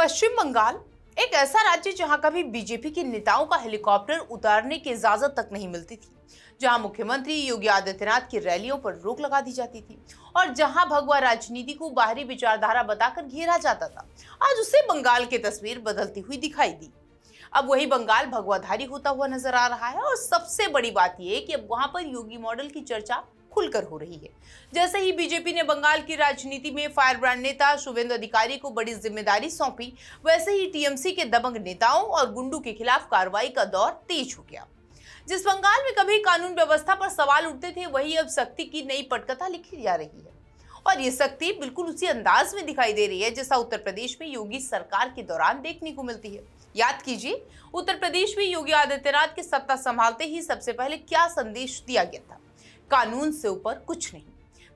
पश्चिम बंगाल एक ऐसा राज्य जहां कभी बीजेपी के नेताओं का हेलीकॉप्टर उतारने की इजाजत तक नहीं मिलती थी, जहां मुख्यमंत्री योगी आदित्यनाथ की रैलियों पर रोक लगा दी जाती थी और जहां भगवा राजनीति को बाहरी विचारधारा बताकर घेरा जाता था। आज उसे बंगाल की तस्वीर बदलती हुई दिखाई दी। अब वही बंगाल भगवाधारी होता हुआ नजर आ रहा है और सबसे बड़ी बात यह कि अब वहां पर योगी मॉडल की चर्चा खुलकर हो रही है। जैसे ही बीजेपी ने बंगाल की राजनीति में फायर ब्रांड नेता शुवेंदु अधिकारी को बड़ी जिम्मेदारी सौंपी, वैसे ही टीएमसी के दबंग नेताओं और गुंडों के खिलाफ कार्रवाई का दौर तेज हो गया। जिस बंगाल में कभी कानून व्यवस्था पर सवाल उठते थे, वही अब सख्ती की नई पटकथा लिखी जा रही है और ये सख्ती बिल्कुल उसी अंदाज में दिखाई दे रही है जैसा उत्तर प्रदेश में योगी सरकार के दौरान देखने को मिलती है। याद कीजिए, उत्तर प्रदेश में योगी आदित्यनाथ की सत्ता संभालते ही सबसे पहले क्या संदेश दिया गया था? कानून से ऊपर कुछ नहीं।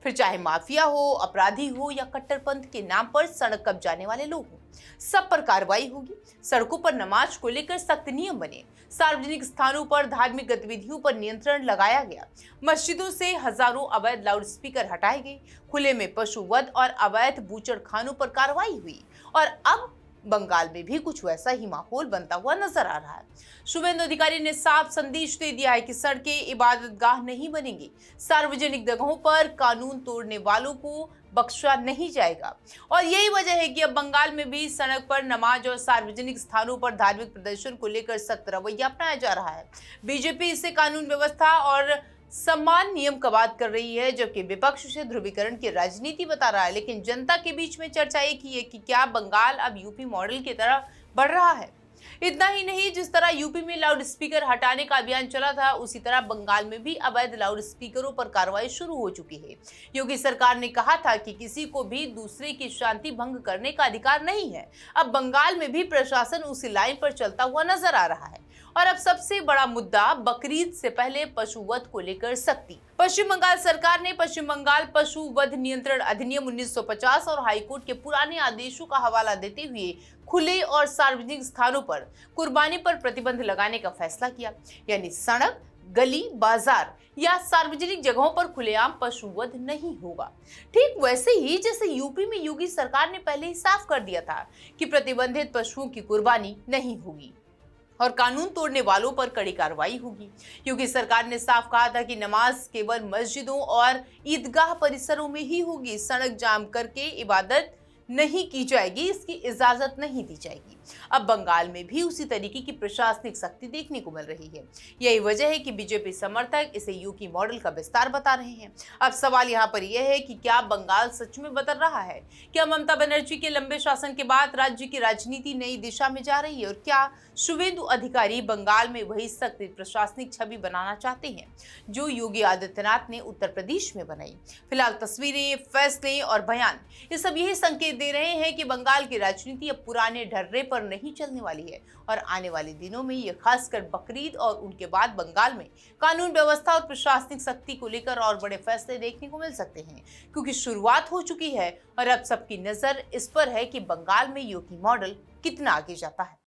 फिर चाहे माफिया हो, अपराधी हो या कट्टरपंथ के नाम पर सड़क कब्जाने वाले लोग हो, सब पर कार्रवाई होगी। सड़कों पर नमाज को लेकर सख्त नियम बने, सार्वजनिक स्थानों पर धार्मिक गतिविधियों पर नियंत्रण लगाया गया, मस्जिदों से हजारों अवैध लाउडस्पीकर हटाए गए, खुले में पशु वध और अवैध बूचड़खानों पर कार्रवाई हुई और अब बंगाल में भी कुछ वैसा ही माहौल बनता हुआ नजर आ रहा है। शुवेंदु अधिकारी ने साफ संदेश दे दिया है कि सड़कें इबादतगाह नहीं बनेंगी, सार्वजनिक जगहों पर कानून तोड़ने वालों को बख्शा नहीं जाएगा और यही वजह है कि अब बंगाल में भी सड़क पर नमाज और सार्वजनिक स्थानों पर धार्मिक प्रदर्शन को लेकर सख्त रवैया अपनाया जा रहा है। बीजेपी इसे कानून व्यवस्था और सम्मान नियम का बात कर रही है, जबकि विपक्ष उसे ध्रुवीकरण की राजनीति बता रहा है। लेकिन जनता के बीच में चर्चा एक ही है कि क्या बंगाल अब यूपी मॉडल की तरह बढ़ रहा है। इतना ही नहीं, जिस तरह यूपी में लाउड स्पीकर हटाने का अभियान चला था, उसी तरह बंगाल में भी अवैध लाउड स्पीकरों पर कार्रवाई शुरू हो चुकी है। योगी सरकार ने कहा था कि किसी को भी दूसरे की शांति भंग करने का अधिकार नहीं है। अब बंगाल में भी प्रशासन उसी लाइन पर चलता हुआ नजर आ रहा है और अब सबसे बड़ा मुद्दा बकरीद से पहले पशुवध को लेकर सख्ती। पश्चिम बंगाल सरकार ने पश्चिम बंगाल पशु वध नियंत्रण अधिनियम 1950 और हाईकोर्ट के पुराने आदेशों का हवाला देते हुए खुले और सार्वजनिक स्थानों पर कुर्बानी पर प्रतिबंध लगाने का फैसला किया, यानी सड़क, गली, बाजार या सार्वजनिक जगहों पर खुलेआम पशुवध नहीं होगा। ठीक वैसे ही जैसे यूपी में योगी सरकार ने पहले ही साफ कर दिया था कि प्रतिबंधित पशुओं की कुर्बानी नहीं होगी और कानून तोड़ने वालों पर कड़ी कार्रवाई होगी। योगी सरकार ने साफ कहा था कि नमाज केवल मस्जिदों और ईदगाह परिसरों में ही होगी, सड़क जाम करके इबादत नहीं की जाएगी, इसकी इजाजत नहीं दी जाएगी। अब बंगाल में भी उसी तरीके की प्रशासनिक सख्ती देखने को मिल रही है। यही वजह है कि बीजेपी समर्थक इसे यूपी मॉडल का विस्तार बता रहे हैं। अब सवाल यहाँ पर यह है कि क्या बंगाल सच में बदल रहा है? क्या ममता बनर्जी के लंबे शासन के बाद राज्य की राजनीति नई दिशा में जा रही है और क्या शुवेंदु अधिकारी बंगाल में वही सख्त प्रशासनिक छवि बनाना चाहते हैं जो योगी आदित्यनाथ ने उत्तर प्रदेश में बनाई? फिलहाल तस्वीरें, फैसले और बयान ये सब यही संकेत दे रहे हैं कि बंगाल की राजनीति अब पुराने ढर्रे पर नहीं चलने वाली है और आने वाले दिनों में ये खासकर बकरीद और उनके बाद बंगाल में कानून व्यवस्था और प्रशासनिक सख्ती को लेकर और बड़े फैसले देखने को मिल सकते हैं, क्योंकि शुरुआत हो चुकी है और अब सबकी नजर इस पर है कि बंगाल में योगी मॉडल कितना आगे जाता है।